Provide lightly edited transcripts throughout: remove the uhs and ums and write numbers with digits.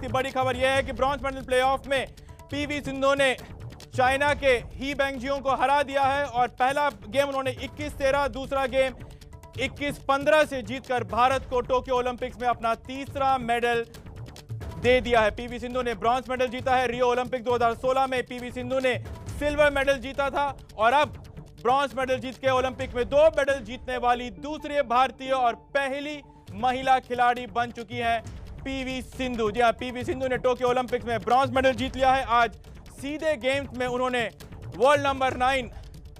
की बड़ी खबर यह है कि ब्रॉन्ज मेडल प्लेऑफ में पीवी सिंधु ने चाइना के ही बेंगजियो को हरा दिया है और पहला गेम उन्होंने 21-13, दूसरा गेम 21-15 से जीतकर भारत को टोक्यो ओलंपिक्स में अपना तीसरा मेडल दे दिया है। पीवी सिंधु ने ब्रॉन्ज मेडल जीता है। रियो ओलंपिक 2016 में पीवी सिंधु ने सिल्वर मेडल जीता था और अब ब्रॉन्ज मेडल जीत के ओलंपिक में 2 मेडल जीतने वाली दूसरी भारतीय और पहली महिला खिलाड़ी बन चुकी है पीवी सिंधु। जी हां, पीवी सिंधु ने टोक्यो ओलंपिक्स में ब्रॉन्ज मेडल जीत लिया है। आज सीधे गेम्स में उन्होंने वर्ल्ड नंबर 9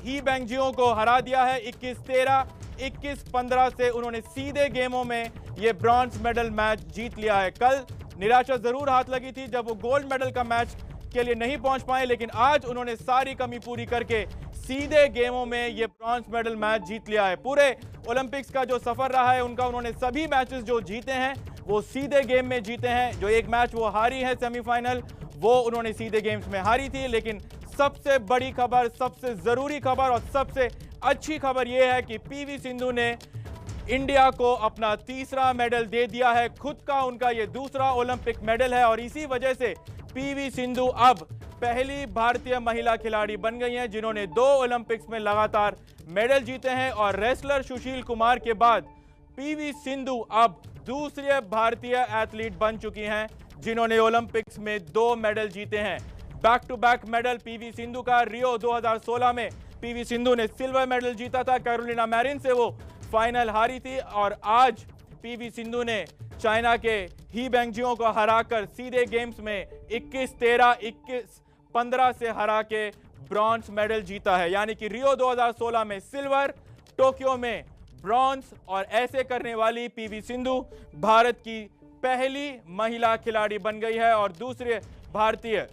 ही बेंगजियो को हरा दिया है। 21-13, 21-15 से उन्होंने सीधे गेमों में यह ब्रॉन्ज मेडल मैच जीत लिया है। कल निराशा जरूर हाथ लगी थी जब वो गोल्ड मेडल का मैच के लिए नहीं पहुंच पाए, लेकिन आज उन्होंने सारी कमी पूरी करके सीधे गेमों में ये ब्रॉन्ज मेडल मैच जीत लिया है। पूरे ओलंपिक्स का जो सफर रहा है उनका, उन्होंने सभी मैचेस जो जीते हैं वो सीधे गेम में जीते हैं। जो एक मैच वो हारी है सेमीफाइनल, वो उन्होंने सीधे गेम्स में हारी थी। लेकिन सबसे बड़ी खबर, सबसे जरूरी खबर और सबसे अच्छी खबर यह है कि पीवी सिंधु ने इंडिया को अपना तीसरा मेडल दे दिया है। खुद का उनका ये दूसरा ओलंपिक मेडल है और इसी वजह से पीवी सिंधु अब पहली भारतीय महिला खिलाड़ी बन गई हैं जिन्होंने 2 ओलंपिक्स में लगातार मेडल जीते हैं। और रेसलर सुशील कुमार के बाद पीवी सिंधु अब दूसरे भारतीय एथलीट बन चुकी हैं जिन्होंने ओलंपिक्स में 2 मेडल जीते हैं। Back to back medal PV Sindhu का। रियो 2016 में पीवी सिंधु ने सिल्वर मेडल जीता था, कैरोलिना मैरिन से वो फाइनल हारी थी और आज पीवी सिंधु ने चाइना के ही बेंगजियो को हराकर सीधे गेम्स में 21-13, 21-15 से हरा के ब्रॉन्ज मेडल जीता है। यानी कि रियो 2016 में सिल्वर, टोक्यो में ब्रॉन्ज और ऐसे करने वाली पीवी सिंधु भारत की पहली महिला खिलाड़ी बन गई है और दूसरे भारतीय।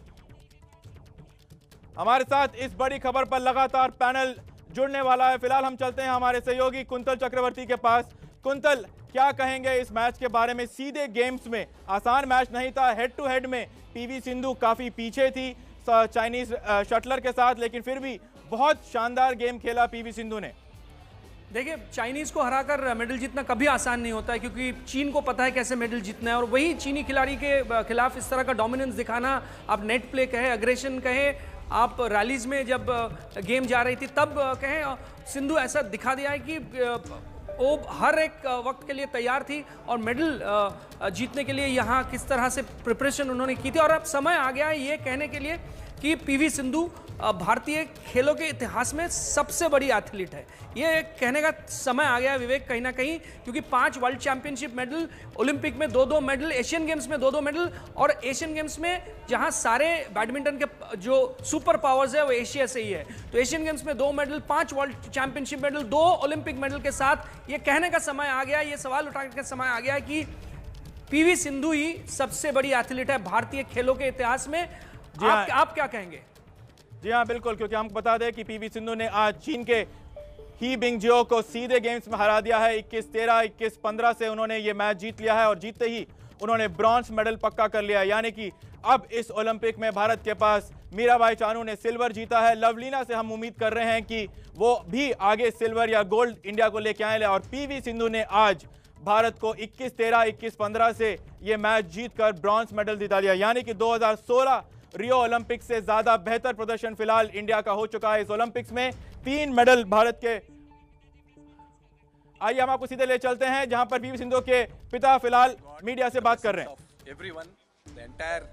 हमारे साथ इस बड़ी खबर पर लगातार पैनल जुड़ने वाला है। फिलहाल हम चलते हैं हमारे सहयोगी कुंतल चक्रवर्ती के पास। कुंतल, क्या कहेंगे इस मैच के बारे में? सीधे गेम्स में आसान मैच नहीं था। हेड टू हेड में पीवी सिंधु काफी पीछे थी चाइनीज शटलर के साथ, लेकिन फिर भी बहुत शानदार गेम खेला पीवी सिंधु ने। देखिए, चाइनीज को हराकर मेडल जीतना कभी आसान नहीं होता है क्योंकि चीन को पता है कैसे मेडल जीतना है और वही चीनी खिलाड़ी के खिलाफ इस तरह का डोमिनेंस दिखाना, आप नेट प्ले कहे, अग्रेशन कहे, आप रैलीज में जब गेम जा रही थी तब कहें, सिंधु ऐसा दिखा दिया है कि वो हर एक वक्त के लिए तैयार थी और मेडल जीतने के लिए यहाँ किस तरह से प्रिपरेशन उन्होंने की थी। और अब समय आ गया है ये कहने के लिए कि पीवी सिंधु भारतीय खेलों के इतिहास में सबसे बड़ी एथलीट है। ये कहने का समय आ गया है विवेक, कहीं ना कहीं, क्योंकि 5 वर्ल्ड चैंपियनशिप मेडल, ओलंपिक में 2-2 मेडल, एशियन गेम्स में 2-2 मेडल और एशियन गेम्स में जहां सारे बैडमिंटन के जो सुपर पावर्स है वो एशिया से ही है, तो एशियन गेम्स में 2 medal, 5 world championship medal, 2 Olympic medal के साथ ये कहने का समय आ गया, ये सवाल उठाने का समय आ गया कि पीवी सिंधु ही सबसे बड़ी एथलीट है भारतीय खेलों के इतिहास में। आप क्या कहेंगे? जी हाँ, बिल्कुल, क्योंकि हमको बता दें कि पीवी सिंधु ने आज चीन के ही बेंगजियो को सीधे गेम्स में हरा दिया है। 21-13, 21-15 से उन्होंने ये मैच जीत लिया है और जीतते ही उन्होंने ब्रॉन्ज मेडल पक्का कर लिया है। यानी कि अब इस ओलंपिक में भारत के पास मीराबाई चानू ने सिल्वर जीता है। लवलीना से हम उम्मीद कर रहे हैं कि वो भी आगे सिल्वर या गोल्ड इंडिया को लेके आए और पीवी सिंधु ने आज भारत को 21-13, 21-15 से ये मैच जीतकर ब्रॉन्ज मेडल दिला दिया। यानी कि 2016 रियो ओलंपिक से ज्यादा बेहतर प्रदर्शन फिलहाल इंडिया का हो चुका है इस ओलंपिक्स में। 3 मेडल भारत के। आइए हम आपको सीधे ले चलते हैं जहां पर पीवी सिंधु के पिता फिलहाल मीडिया से बात कर रहे हैं। Everyone, the entire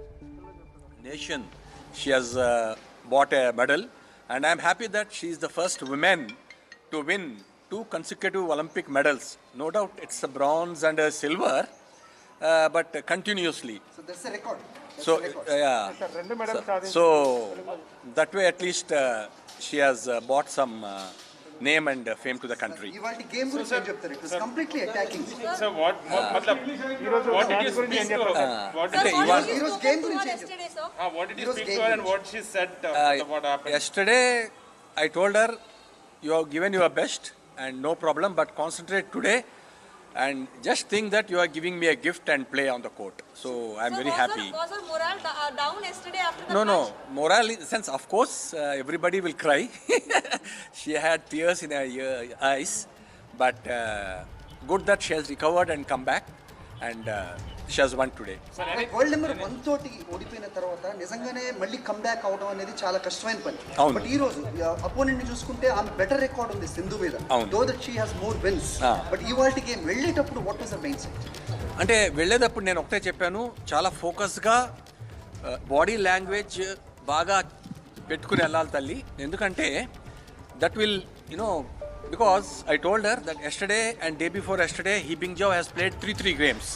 nation, she has bought a medal, and I am happy that she is the first woman to win 2 consecutive Olympic medals. No doubt, it's a bronze and a silver, but continuously. So that's a record. So yeah. So that way, at least she has bought some name and fame to the country. ఇవాళ game గురించి ఏం చెప్తారు? It was completely attacking. So what did you speak to her? ఈరోజు game గురించి ఏం చెప్తారు? What did you speak to her and what she said what happened? Yesterday, I told her, you have given your best and no problem, but concentrate today and just think that you are giving me a gift and play on the court. So I am very happy. Was her morale down yesterday after the No, match? no. Morale in the sense, of course, everybody will cry. She had tears in her eyes, but good that she has recovered and come back. and she has won today. World number 1 తోటి ఓడిపోయిన తర్వాత నిజంగానే మళ్ళీ comeback అవడం అనేది చాలా కష్టమైన పని. అవును. బట్ ఈ రోజు అపోనెంట్ ని చూసుకుంటే ఆమె బెటర్ రికార్డ్ ఉంది సింధు మీద. Though that she has more wins. But ఈ వాల్టి గేమ్ వెళ్ళేటప్పుడు what was her mindset? అంటే వెళ్ళేటప్పుడు నేను ఒకటే చెప్పాను, చాలా ఫోకస్గా బాడీ లాంగ్వేజ్ బాగా పెట్టుకుని వెళ్ళాలి తల్లి. ఎందుకంటే that will because I told her that yesterday and day before yesterday He Bingjiao has played 3 games.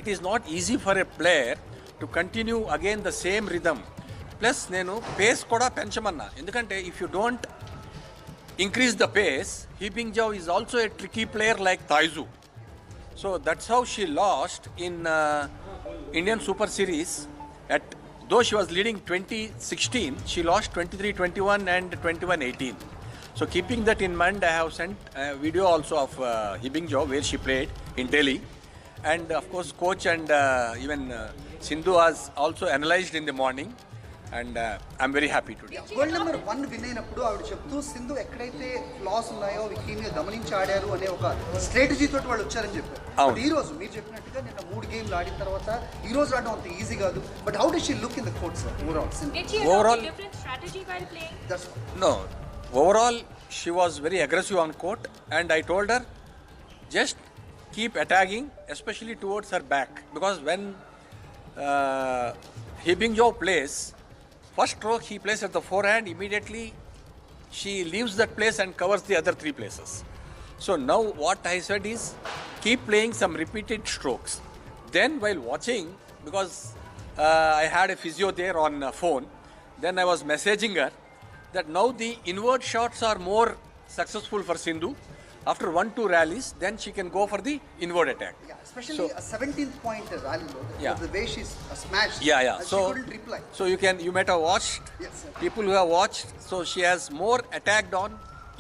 It is not easy for a player to continue again the same rhythm. Plus నేను pace కూడా పెంచమన్నా, ఎందుకంటే if you don't increase the pace, He Bingjiao is also a tricky player like Taizu. So that's how she lost in Indian Super Series. Though she was leading 2016, she lost 23-21 and 21-18. So keeping that in mind, I have sent a video also of He Bingjiao where she played in Delhi, and of course coach and even Sindhu was also analyzed in the morning, and I'm very happy today. World number 1 win అయినప్పుడు ఆవిడ చెప్తూ సింధు ఎక్కడైతే floss ఉన్నాయో వీటిని గమనించి ఆడారు అనే ఒక స్ట్రాటజీ తోటి వాళ్ళు వచ్చారని చెప్పారు. బట్ ఈ రోజు మీరు చెప్పినట్టుగా నిన్న 3 గేమ్లు ఆడిన తర్వాత ఈ రోజు ఆడడం అంత ఈజీ కాదు. But how does she look in the court sir overall? Did she adopt a different strategy while playing? No, overall she was very aggressive on court, and I told her just keep attacking, especially towards her back, because when He Bingjiao plays first stroke, he plays at the forehand, immediately she leaves that place and covers the other 3 places. So now what I said is keep playing some repeated strokes. Then while watching, because I had a physio there on phone, then I was messaging her that now the inward shots are more successful for Sindhu. After 1-2 rallies, then she can go for the inward attack. Yeah, especially a 17th point rally, Yeah. the way she's smashed. Yeah. She So couldn't reply. So you might have watched. Yes, sir. People who have watched. So she has more attacked on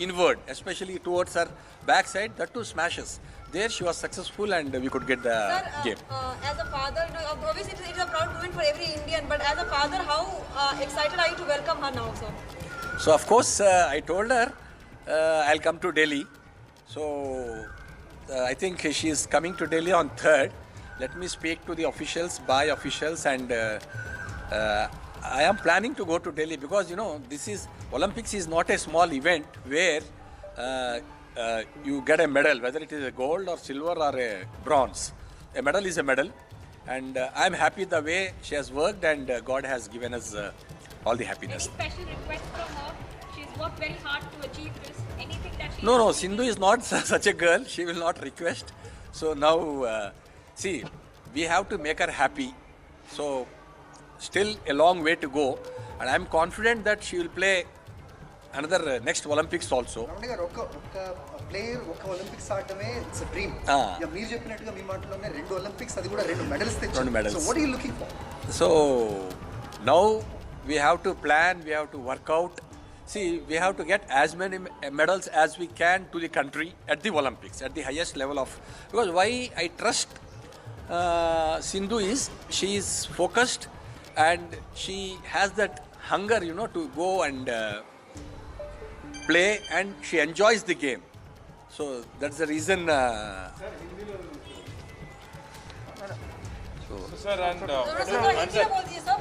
inward, especially towards her backside. That too smashes. There she was successful, and we could get the game. As a father, obviously it is a proud moment for every Indian. But as a father, how excited are you to welcome her now, sir? So of course I told her I'll come to Delhi. So I think she is coming to Delhi on 3rd. Let me speak to the officials, by officials, and I am planning to go to Delhi because this is Olympics is not a small event where you get a medal, whether it is a gold or silver or a bronze. A medal is a medal, and I'm happy the way she has worked, and God has given us all the happiness. Any special request from her? She's worked very hard to achieve this. Anything that she... No, Sindhu is not such a girl. She will not request. So now, see, we have to make her happy. So still a long way to go, and I'm confident that she will play another next Olympics also. Ramana గారు ఒక player ఒక Olympics ఆడటమే it's a dream. మీరు చెప్పినట్టుగా మీ మాటలోనే 2 Olympics, అది కూడా 2 medals తెచ్చారు. 2 medals. So what are you looking for? So now we have to plan, we have to work out. See, we have to get as many medals as we can to the country at the Olympics, at the highest level of... Because why I trust Sindhu is, she is focused and she has that hunger, to go and play, and she enjoys the game. So that's the reason... Sir, and Sir, Hindi में बोल दीजिए sir.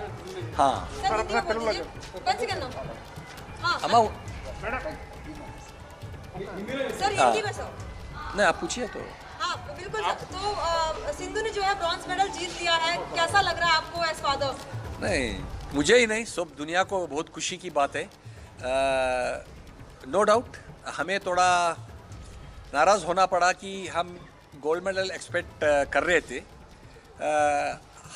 हाँ. Sir, Hindi में बोल दीजिए. 1 second now. हाँ. अम्मा, sir Hindi में सर. नहीं आप पूछिए तो. हाँ बिल्कुल सर. तो सिंधु ने जो है ब्रॉन्ज मेडल जीत लिया है, कैसा लग रहा है आपको एज फादर? नहीं, मुझे ही नहीं, सब दुनिया को बहुत खुशी की बात है. नो डाउट हमें थोड़ा नाराज़ होना पड़ा कि हम गोल्ड मेडल एक्सपेक्ट कर रहे थे.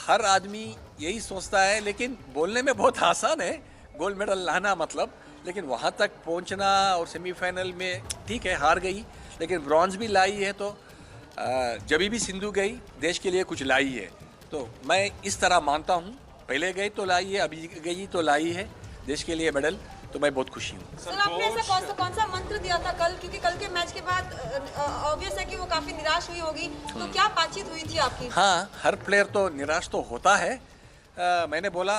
हर आदमी यही सोचता है, लेकिन बोलने में बहुत आसान है गोल्ड मेडल लाना मतलब, लेकिन वहाँ तक पहुँचना और सेमीफाइनल में ठीक है हार गई, लेकिन ब्रॉन्ज भी लाई है. तो जब भी सिंधु गई देश के लिए कुछ लाई है. तो मैं इस तरह मानता हूँ, पहले गई तो लाई है, अभी गई तो लाई है देश के लिए मेडल. तो मैं बहुत खुशी हूँ. सर आपने ऐसा कौन सा मंत्र दिया था कल, क्योंकि कल के मैच के बाद ऑब्वियस है कि वो काफी निराश हुई होगी, तो क्या बातचीत हुई थी आपकी? हाँ, हर प्लेयर तो निराश तो होता है. मैंने बोला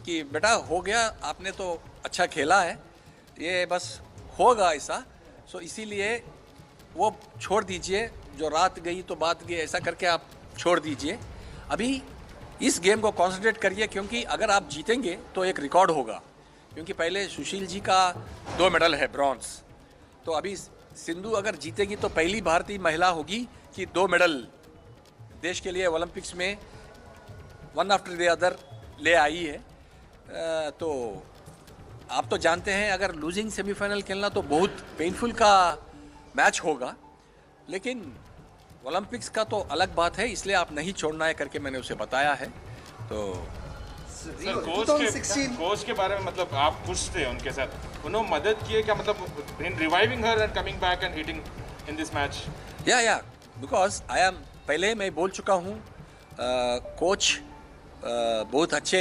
कि बेटा हो गया, आपने तो अच्छा खेला है, ये बस होगा ऐसा. सो इसीलिए वो छोड़ दीजिए, जो रात गई तो बात गई, ऐसा करके आप छोड़ दीजिए, अभी इस गेम को कॉन्सेंट्रेट करिए, क्योंकि अगर आप जीतेंगे तो एक रिकॉर्ड होगा, क्योंकि पहले सुशील जी का 2 मेडल है ब्रॉन्ज, तो अभी सिंधु अगर जीतेगी तो पहली भारतीय महिला होगी कि 2 मेडल देश के लिए ओलंपिक्स में वन आफ्टर द अदर ले आई है। तो आप तो जानते हैं अगर लूजिंग सेमीफाइनल खेलना तो बहुत पेनफुल का मैच होगा, लेकिन ओलंपिक्स का तो अलग बात है, इसलिए आप नहीं छोड़ना है करके मैंने उसे बताया है। तो सर कोच के बारे में मतलब आप खुश थे उनके साथ, उन्होंने मदद की है क्या, मतलब in reviving her and coming back and hitting in this match? या बिकॉज आई एम, पहले मैं बोल चुका हूँ, कोच बहुत अच्छे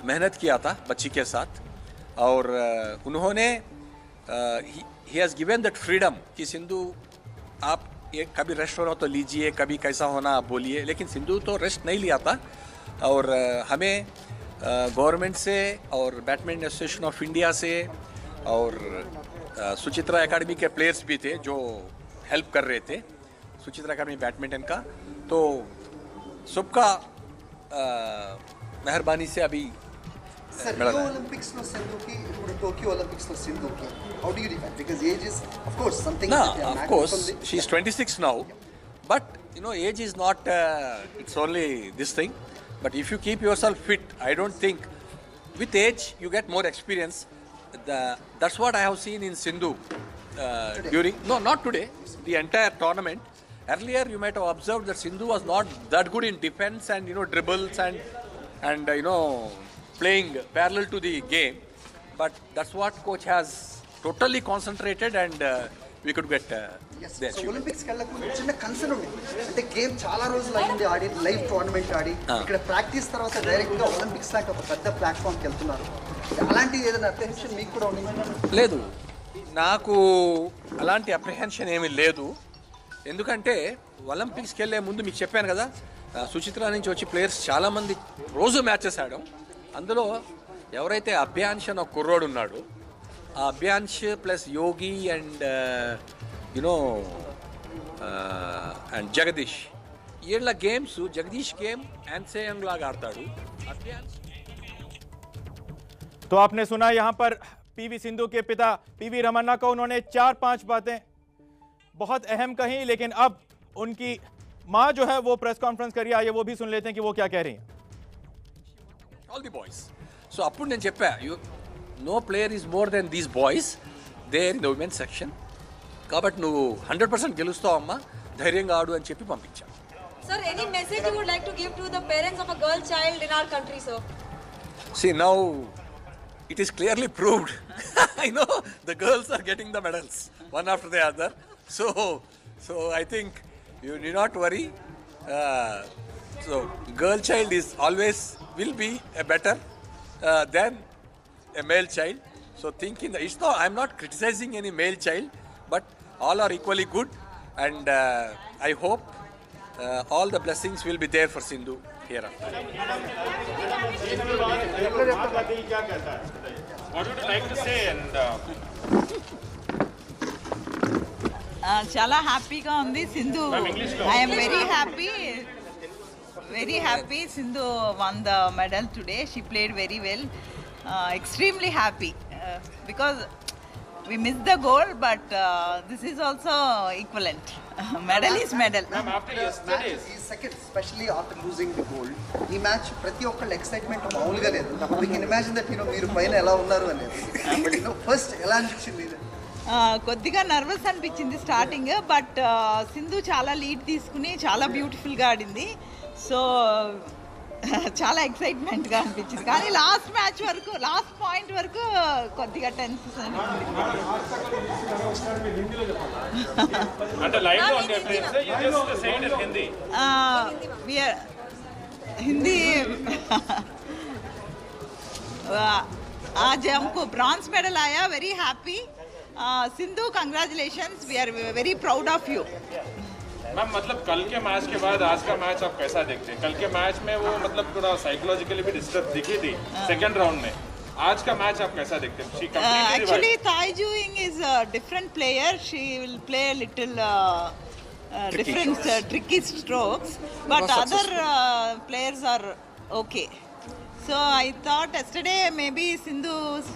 मेहनत किया था बच्ची के साथ, और उन्होंने he has given that freedom कि सिंधु आप ये कभी रेस्ट होना तो लीजिए, कभी कैसा होना आप बोलिए, लेकिन सिंधु तो रेस्ट नहीं लिया था। और हमें गवर्नमेंट से और बैडमिंटन एसोसिएशन ऑफ इंडिया से और सुचित्रा एकेडमी के प्लेयर्स भी थे जो हेल्प कर रहे थे, सुचित्रा एकेडमी बैडमिंटन का, तो सबका मेहरबानी से अभी రియో ఒలింపిక్స్ లో సింధుకి ఇప్పుడు టోక్యో ఒలింపిక్స్ లో సింధుకి how do you define because age is of course something of course she is 26 now, but you know age is not it's only this thing, but if you keep yourself fit, I don't think with age you get more experience. That's what I have seen in Sindhu during not today, the entire tournament. Earlier you might have observed that Sindhu was not that good in defense and dribbles and playing parallel to the game, but that's what coach has totally concentrated and we could get the achievement. Olympics వెళ్ళకు చిన్న concern ఉంది, అంటే game చాలా రోజులు అయింది ఆడి, live tournament ఆడి ఇక్కడ practice తర్వాత direct గా ఒలింపిక్స్ లాంటి ఒక పెద్ద ప్లాట్ఫామ్ కి వెళ్తున్నారు, అలాంటి ఏదైనా అప్రిహెన్షన్ మీకు కూడా ఉంది? లేదు, నాకు అలాంటి అప్రిహెన్షన్ ఏమీ లేదు, ఎందుకంటే ఒలింపిక్స్కి వెళ్ళే ముందు మీకు చెప్పాను కదా, సుచిత్ర నుంచి వచ్చి ప్లేయర్స్ చాలామంది రోజు మ్యాచెస్ ఆడాం, అందులో ఎవరైతే అభ్యాన్ష్ అని ఒక కుర్రోడు ఉన్నాడు, ఆ Abhyansh plus Yogi and and Jagadish, వీళ్ళ గేమ్స్, జగదీష్ గేమ్ యాన్సేయంగ్ లాగా ఆడతాడు, అభ్యాన్ష్। तो आपने सुना यहाँ पर पीवी सिंधु के पिता पीवी रमन्ना को, उन्होंने 4-5 बातें बहुत अहम कही, लेकिन अब उनकी मां जो है वो प्रेस कॉन्फ्रेंस करिए, आइए वो भी सुन लेते हैं कि वो क्या कह रही हैं। All the boys. So అప్పుడు నేను చెప్పా, no player is more than these boys there in the women's section, కాబట్టి నువ్వు 100% గెలుస్తావు అమ్మా, ధైర్యంగా ఆడు అని చెప్పి పంపించా. Sir, any message you would like to give to the parents of a girl child in our country, sir? See, now it is clearly proved. I know the girls are getting the medals one after the other, so I think you need not worry. So girl child is always will be a better than a male child. So thinking that it's not, I'm not criticizing any male child, but all are equally good, and I hope all the blessings will be there for Sindhu hereafter. What would you like to say? And చాలా హ్యాపీగా ఉంది Sindhu, I'm very happy Sindhu one the medal today, she played very well, extremely happy because we missed the goal, but this is also equivalent. Medal is medal. ఈ second specially after losing the gold, ఈ match ప్రతి ఒక్కళ్ళ excitement మామూలుగా లేదు. We can imagine that మీరు పైన ఎలా ఉన్నారు అనేది, బట్ ఫస్ట్ ఎలా అనిపించింది? కొద్దిగా నర్వస్ అనిపించింది స్టార్టింగ్, బట్ సింధు చాలా లీడ్ తీసుకుని చాలా బ్యూటిఫుల్గా ఆడింది, సో చాలా ఎక్సైట్మెంట్గా అనిపించింది. కానీ లాస్ట్ మ్యాచ్ వరకు, లాస్ట్ పాయింట్ వరకు కొద్దిగా టెన్షన్ हिंदी आज हमको ब्रॉन्ज मेडल आया, very happy. Sindhu congratulations, we are very proud of you. Ma'am मतलब कल के मैच के बाद आज का मैच आप कैसा देखते हैं? कल के मैच में वो मतलब थोड़ा साइकोलॉजिकली भी डिस्टर्ब दिखी थी सेकंड राउंड में, आज का मैच आप कैसा देखते हैं? Actually Tai Juing is a different player, she will play a little different tricky strokes, but Was other successful. players are okay. So I thought yesterday maybe Sindhu's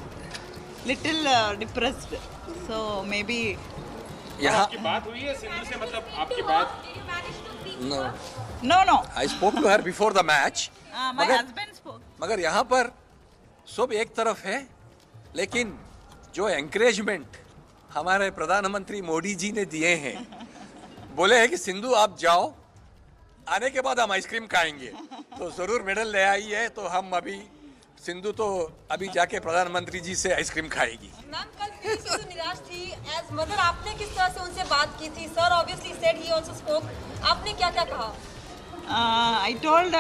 little depressed. So maybe यहाँ आपकी बात हुई है सिंधु से, मतलब आपकी बात Did you manage to speak No. to her? no. I spoke to her before the match. My मगर husband spoke. मगर यहाँ पर सब एक तरफ है, लेकिन जो एंकरेजमेंट हमारे प्रधानमंत्री मोदी जी ने दिए हैं, बोले हैं कि सिंधु आप जाओ, आने के बाद हम आइसक्रीम खाएंगे, तो जरूर मेडल ले आई है। तो हम अभी सिंधु तो अभी जाके प्रधानमंत्री जी से आइसक्रीम खाएगी। मैम कल पीवी सिंधु निराश थी एज मदर, आपने किस तरह से उनसे बात की थी? Sir obviously said he also spoke, आपने क्या क्या कहा? I told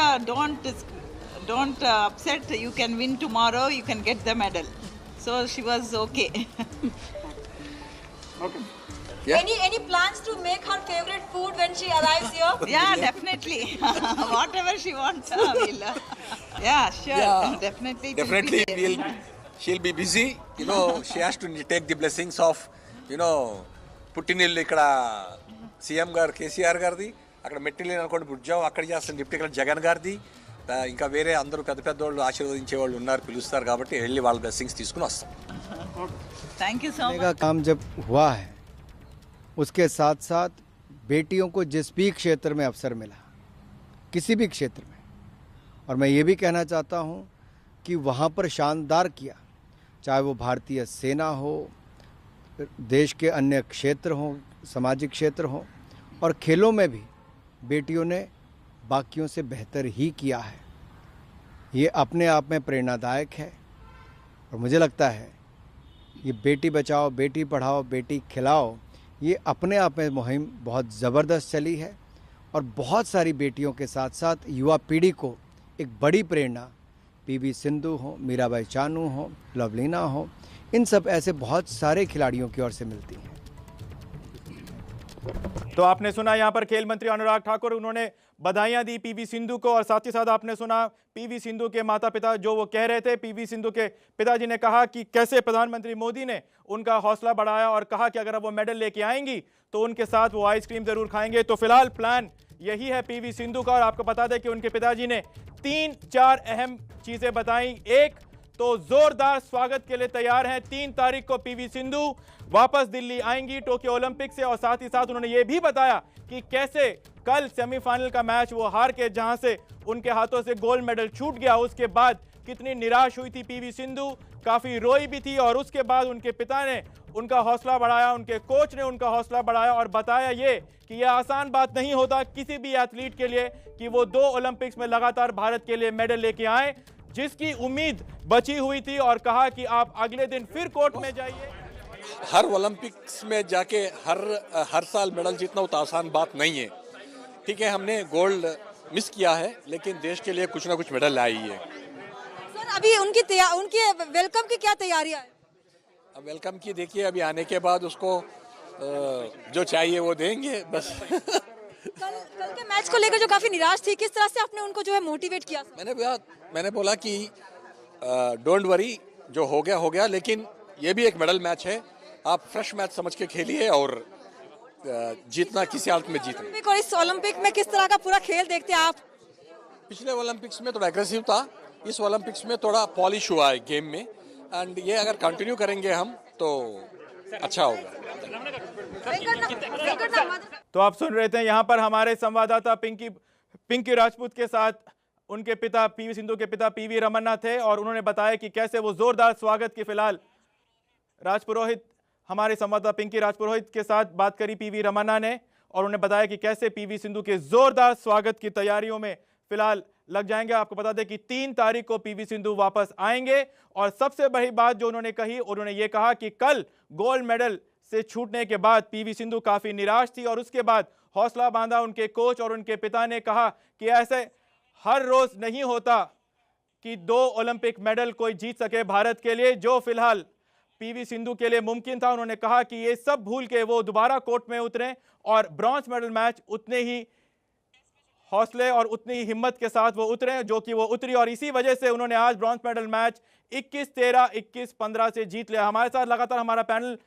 don't upset. You can win tomorrow. You can get the medal. So she was okay. Yeah. Any plans to make her favorite food when she arrives here? Yeah, definitely. Whatever she wants, we'll. Yeah, sure. Yeah. Definitely. it will be Definitely there. she'll be busy. You know, she has to take the blessings of, you know, పుట్టినిల్లు ఇక్కడ CM గారు కేసీఆర్ గారిది, అక్కడ మెట్టిల్లు అనుకోండి బుజ్జాం అక్కడ చేస్తాను deputy collector Jagan గారిది, ఇంకా వేరే అందరూ పెద్ద పెద్ద వాళ్ళు ఆశీర్వదించే వాళ్ళు ఉన్నారు, పిలుస్తారు కాబట్టి వెళ్ళి వాళ్ళ బ్లెస్సింగ్స్ తీసుకుని వస్తాం. Thank you so much. का काम जब हुआ है, उसके साथ साथ बेटियों को जिस भी क्षेत्र में अवसर मिला, किसी भी क्षेत्र में, और मैं ये भी कहना चाहता हूँ कि वहाँ पर शानदार किया, चाहे वो भारतीय सेना हो, देश के अन्य क्षेत्र हों, सामाजिक क्षेत्र हों, और खेलों में भी बेटियों ने बाकियों से बेहतर ही किया है। ये अपने आप में प्रेरणादायक है, और मुझे लगता है ये बेटी बचाओ, बेटी पढ़ाओ, बेटी खिलाओ, ये अपने आप में मुहिम बहुत ज़बरदस्त चली है, और बहुत सारी बेटियों के साथ साथ युवा पीढ़ी को एक बड़ी प्रेरणा पीवी सिंधु हो, मीराबाई चानू हो, लवलीना हो, इन सब ऐसे बहुत सारे खिलाड़ियों की ओर से मिलती हैं। तो आपने सुना यहाँ पर खेल मंत्री अनुराग ठाकुर, उन्होंने बधाइयां दी पीवी सिंधु को, और साथ ही साथ आपने सुना पीवी सिंधु के माता पिता जो वो कह रहे थे। पीवी सिंधु के पिताजी ने कहा कि कैसे प्रधानमंत्री मोदी ने उनका हौसला बढ़ाया और कहा कि अगर वो मेडल लेके आएंगी तो उनके साथ वो आइसक्रीम जरूर खाएंगे। तो फिलहाल प्लान यही है पीवी सिंधु का, और आपको बता दें कि उनके पिताजी ने 3-4 अहम चीजें बताई। एक तो जोरदार स्वागत के लिए तैयार हैं, 3 तारीख को पीवी सिंधु वापस दिल्ली आएंगी टोक्यो ओलंपिक से, और साथ ही साथ उन्होंने ये भी बताया कि कैसे कल सेमीफाइनल का मैच वो हार के, जहां से उनके हाथों से गोल्ड मेडल छूट गया, उसके बाद कितनी निराश हुई थी पीवी सिंधु, काफी रोई भी थी, और उसके बाद उनके पिता ने उनका हौसला बढ़ाया, उनके कोच ने उनका हौसला बढ़ाया और बताया ये कि यह आसान बात नहीं होता किसी भी एथलीट के लिए कि वो 2 ओलंपिक्स में लगातार भारत के लिए मेडल लेके आए, जिसकी उम्मीद बची हुई थी, और कहा कि आप अगले दिन फिर कोर्ट में जाइए। हर ओलंपिक्स में जाके हर साल मेडल जीतना तो आसान बात नहीं है। ठीक है, हमने गोल्ड मिस किया है, लेकिन देश के लिए कुछ ना कुछ मेडल लाई है। सर अभी उनकी वेलकम की क्या तैयारियां है? अब वेलकम की देखिए, अभी आने के बाद उसको जो चाहिए वो देंगे बस। कल के मैच को लेकर जो काफी निराश थी, किस तरह से आपने उनको जो है मोटिवेट किया? मैंने बोला कि डोंट वरी, जो हो गया, लेकिन ये भी एक मेडल मैच है, आप फ्रेश मैच समझ के खेलिए और जीतना किसी हालत में जीतना। और इस ओलंपिक में किस तरह का पूरा खेल देखते हैं आप? पिछले ओलंपिक्स में थोड़ा एग्रेसिव था, इस ओलंपिक्स में थोड़ा पॉलिश हुआ है गेम में, एंड ये अगर कंटिन्यू करेंगे हम तो अच्छा होगा। तो आप सुन रहे थे यहाँ पर हमारे संवाददाता पिंकी राजपूत के साथ उनके पिता पीवी सिंधु के पिता पीवी रमन्ना थे, और उन्होंने बताया कि कैसे वो जोरदार स्वागत की, फिलहाल राजपुरोहित, हमारे संवाददाता पिंकी राजपुरोहित के साथ बात करी पीवी रमन्ना ने, और उन्होंने बताया कि कैसे पीवी सिंधु के जोरदार स्वागत की तैयारियों में फिलहाल लग जाएंगे। आपको बता दें कि 3 तारीख को पीवी सिंधु वापस आएंगे, और सबसे बड़ी बात जो उन्होंने कही, उन्होंने ये कहा कि कल गोल्ड मेडल से छूटने के बाद पीवी सिंधु काफी निराश थी, और उसके बाद हौसला बांधा उनके कोच और उनके पिता ने। कहा कि ऐसे हर रोज नहीं होता कि 2 ओलंपिक मेडल कोई जीत सके भारत के लिए, जो फिलहाल पीवी सिंधु के लिए मुमकिन था। उन्होंने कहा कि ये सब भूल के वो दोबारा कोर्ट में उतरे और ब्रॉन्ज मेडल मैच उतने ही हौसले और उतनी ही हिम्मत के साथ वो उतरे जो कि वो उतरी, और इसी वजह से उन्होंने आज ब्रॉन्ज मेडल मैच 21-13, 21-15 से जीत लिया। हमारे साथ लगातार हमारा पैनल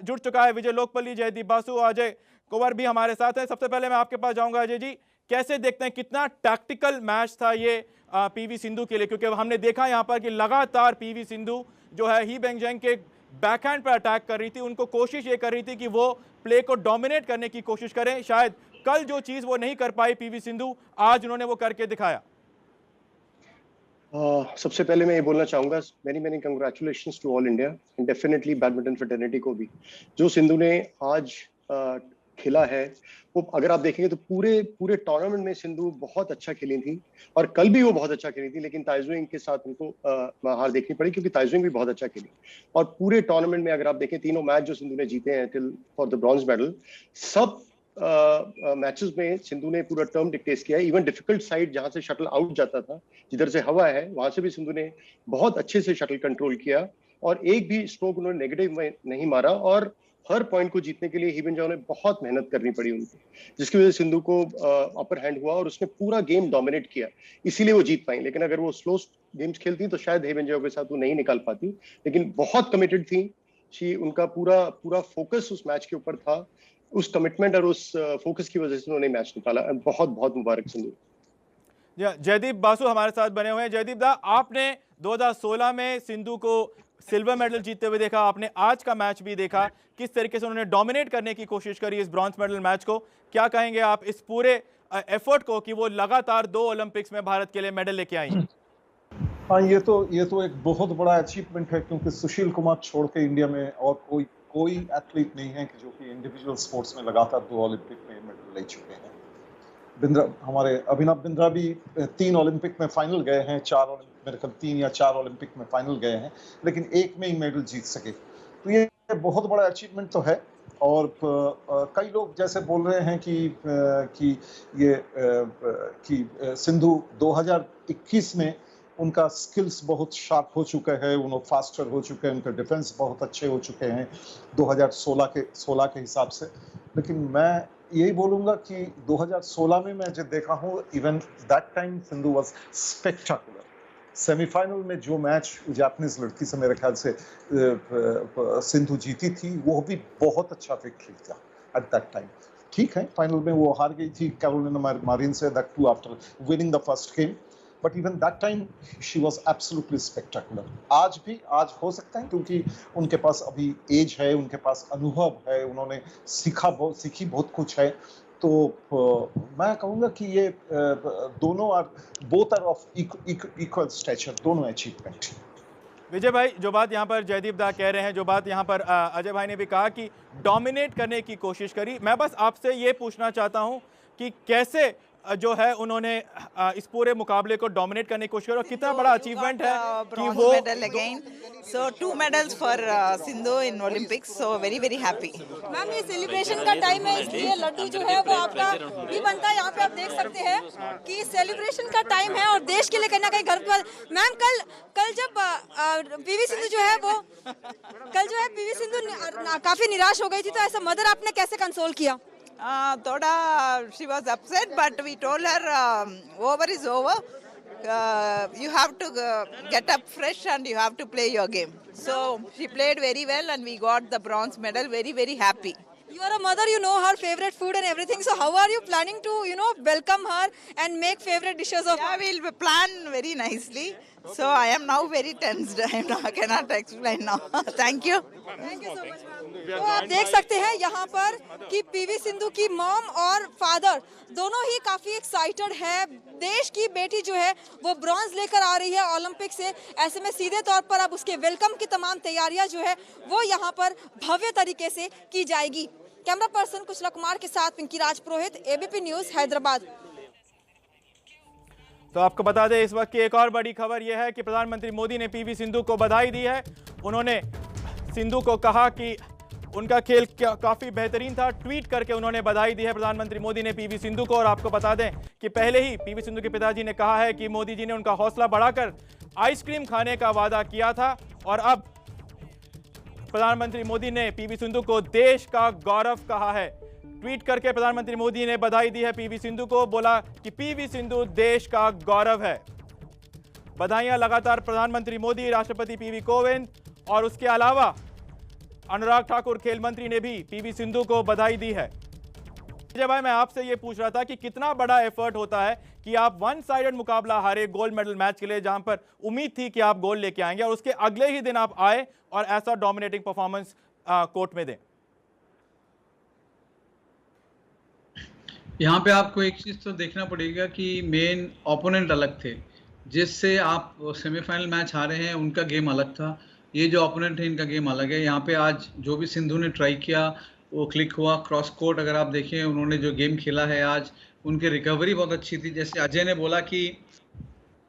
जुड़ चुका है, विजय लोकपल्ली, जयदीप बासु, अजय कुंवर भी हमारे साथ हैं। सबसे पहले मैं आपके पास जाऊंगा अजय जी, कैसे देखते हैं कितना टैक्टिकल मैच था ये पीवी सिंधु के लिए, क्योंकि हमने देखा यहां पर कि लगातार पीवी सिंधु जो है ही बेंगजैंग के बैकहैंड पर अटैक कर रही थी, उनको कोशिश ये कर रही थी कि वो प्ले को डोमिनेट करने की कोशिश करें। शायद कल जो चीज वो नहीं कर पाई पीवी सिंधु, आज उन्होंने वो करके दिखाया। सबसे पहले मैं ये बोलना चाहूंगा, many congratulations to all India and definitely badminton fraternity को भी। जो सिंधु ने आज खेला है वो अगर आप देखेंगे तो पूरे टूर्नामेंट में सिंधु बहुत अच्छा खेली थी और कल भी वो बहुत अच्छा खेली थी, लेकिन ताइजुइंग के साथ उनको हार देखनी पड़ी क्योंकि ताइजुइंग भी बहुत अच्छा खेली। और पूरे टूर्नामेंट में अगर आप देखें तीनों मैच जो सिंधु ने जीते हैं till for the bronze medal, सब मैचेस में सिंधु ने पूरा टर्म डिक्टेट किया है। इवन डिफिकल्ट साइड जहां से शटल आउट जाता था, जिधर से हवा है वहां से भी सिंधु ने बहुत अच्छे से शटल कंट्रोल किया और एक भी स्ट्रोक उन्होंने नेगेटिव में नहीं मारा। और हर पॉइंट को जीतने के लिए ही बेंजाओ ने बहुत मेहनत करनी पड़ी उनको, जिसकी वजह से सिंधु को अपर हैंड हुआ और उसने पूरा गेम डोमिनेट किया, इसीलिए वो जीत पाई। लेकिन अगर वो स्लो गेम्स खेलती तो शायद ही बेंजाओ के साथ वो नहीं निकाल पाती, लेकिन बहुत कमिटेड थी। उनका पूरा फोकस उस मैच के ऊपर था। उस कमिटमेंट और उस फोकस की वजह से उन्होंने मैच निकाला। बहुत बहुत मुबारक सिंधु। जयदीप बासु हमारे साथ बने हुए हैं। जयदीप दा, आपने 2016 में सिंधु को सिल्वर मेडल जीतते हुए देखा, आपने आज का मैच भी देखा, किस तरीके से उन्होंने डोमिनेट करने की कोशिश करी इस ब्रॉन्ज मेडल मैच को। क्या कहेंगे आप इस पूरे एफर्ट को कि वो लगातार 2 ओलंपिक्स में भारत के लिए मेडल लेके आई? हाँ, ये तो एक बहुत बड़ा अचीवमेंट है, क्योंकि सुशील कुमार छोड़ के इंडिया में और कोई एथलीट नहीं है कि जो कि इंडिविजुअल स्पोर्ट्स में लगातार 2 ओलंपिक में मेडल ले चुके हैं। हमारे अभिनव बिंद्रा भी 3 ओलंपिक में फाइनल गए हैं, 3 या 4 ओलंपिक में फाइनल गए हैं, लेकिन एक में ही मेडल जीत सके। तो ये बहुत बड़ा अचीवमेंट तो है। और कई लोग जैसे बोल रहे हैं कि सिंधु 2021 में उनका स्किल्स बहुत शार्प हो चुके हैं, उन्होंने फास्टर हो चुके हैं, उनके डिफेंस बहुत अच्छे हो चुके हैं 2016 के हिसाब से। लेकिन मैं यही बोलूँगा कि 2016 में मैं जो देखा हूँ, even that time Sindhu was spectacular. Semifinal में जो मैच जापानीज लड़की से मेरे ख्याल से सिंधु जीती थी, वो भी बहुत अच्छा विक्ट्री था एट दैट टाइम। ठीक है, फाइनल में वो हार गई थी कैरोलिना मारिन से, that too after winning the first game, but even that time she was absolutely spectacular. आज हो सकता है क्योंकि उनके पास अभी एज है, उनके पास अनुभव है, उन्होंने सीखी बहुत कुछ है। तो मैं कहूँगा कि ये दोनों both are of equal stature, दोनों अचीवमेंट। विजय भाई, जो बात यहाँ पर जयदीप दा कह रहे हैं, जो बात यहाँ पर अजय भाई ने भी कहा कि डोमिनेट करने की कोशिश करी, मैं बस आपसे ये पूछना चाहता हूँ कि कैसे जो है उन्होंने इस पूरे मुकाबले को डोमिनेट करने की कोशिश की और कितना बड़ा अचीवमेंट है कि वो medal again. So 2 medals for Sindhu in Olympics, so very very happy. Ma'am, ये सेलिब्रेशन का टाइम है, इसलिए लड्डू जो है वो आपका भी बनता है। यहाँ पे आप देख सकते हैं कि सेलिब्रेशन का टाइम है और देश के लिए कहीं ना कहीं गर्व का। मैम, कल जब पीवी सिंधु जो है वो पीवी सिंधु काफी निराश हो गई थी, तो ऐसा मदर आपने कैसे कंसोल किया? थोड़ा she was upset, but we told her over is over. You have to get up fresh and you have to play your game. So she played very well and we got the bronze medal. Very, very happy. You are a mother, you know her favorite food and everything. So how are you planning to, welcome her and make favorite dishes of her? We'll plan very nicely. So I am now very tensed. I cannot explain now. Thank you. Thank you so much, ma'am. तो आप देख सकते हैं यहाँ पर कि PV Sindhu की mom और फादर दोनों ही काफी एक्साइटेड है। देश की बेटी जो है वो ब्रॉन्ज लेकर आ रही है ओलंपिक से। ऐसे में सीधे तौर पर अब उसके वेलकम की तमाम तैयारियां जो है वो यहाँ पर भव्य तरीके से की जाएगी। कैमरा पर्सन कुशला कुमार के साथ पिंकी राज पुरोहित, एबीपी न्यूज, हैदराबाद। तो आपको बता दें इस वक्त की एक और बड़ी खबर यह है कि प्रधानमंत्री मोदी ने पीवी सिंधु को बधाई दी है। उन्होंने सिंधु को कहा कि उनका खेल काफी बेहतरीन था। ट्वीट करके उन्होंने बधाई दी है प्रधानमंत्री मोदी ने पीवी सिंधु को। और आपको बता दें कि पहले ही पीवी सिंधु के पिताजी ने कहा है कि मोदी जी ने उनका हौसला बढ़ाकर आइसक्रीम खाने का वादा किया था और अब प्रधानमंत्री मोदी ने पीवी सिंधु को देश का गौरव कहा है। ट्वीट करके प्रधानमंत्री मोदी ने बधाई दी है पीवी सिंधु को, बोला कि पीवी सिंधु देश का गौरव है। बधाइयां लगातार प्रधानमंत्री मोदी, राष्ट्रपति पीवी कोविंद और उसके अलावा अनुराग ठाकुर खेल मंत्री ने भी पीवी सिंधु को बधाई दी है। विजय भाई, मैं आपसे ये पूछ रहा था कि कितना बड़ा एफर्ट होता है कि आप वन साइडेड मुकाबला हारे गोल्ड मेडल मैच के लिए, जहां पर उम्मीद थी कि आप गोल्ड लेके आएंगे, और उसके अगले ही दिन आप आए और ऐसा डोमिनेटिंग परफॉर्मेंस कोर्ट में दें। यहाँ पे आपको एक चीज तो देखना पड़ेगा कि मेन ओपोनेंट अलग थे, जिससे आप सेमीफाइनल मैच हारे हैं, उनका गेम अलग था। ये जो ओपोनेंट है इनका गेम अलग है। यहाँ पे आज जो भी सिंधु ने ट्राई किया वो क्लिक हुआ। क्रॉस कोर्ट अगर आप देखें, उन्होंने जो गेम खेला है आज, उनकी रिकवरी बहुत अच्छी थी। जैसे अजय ने बोला कि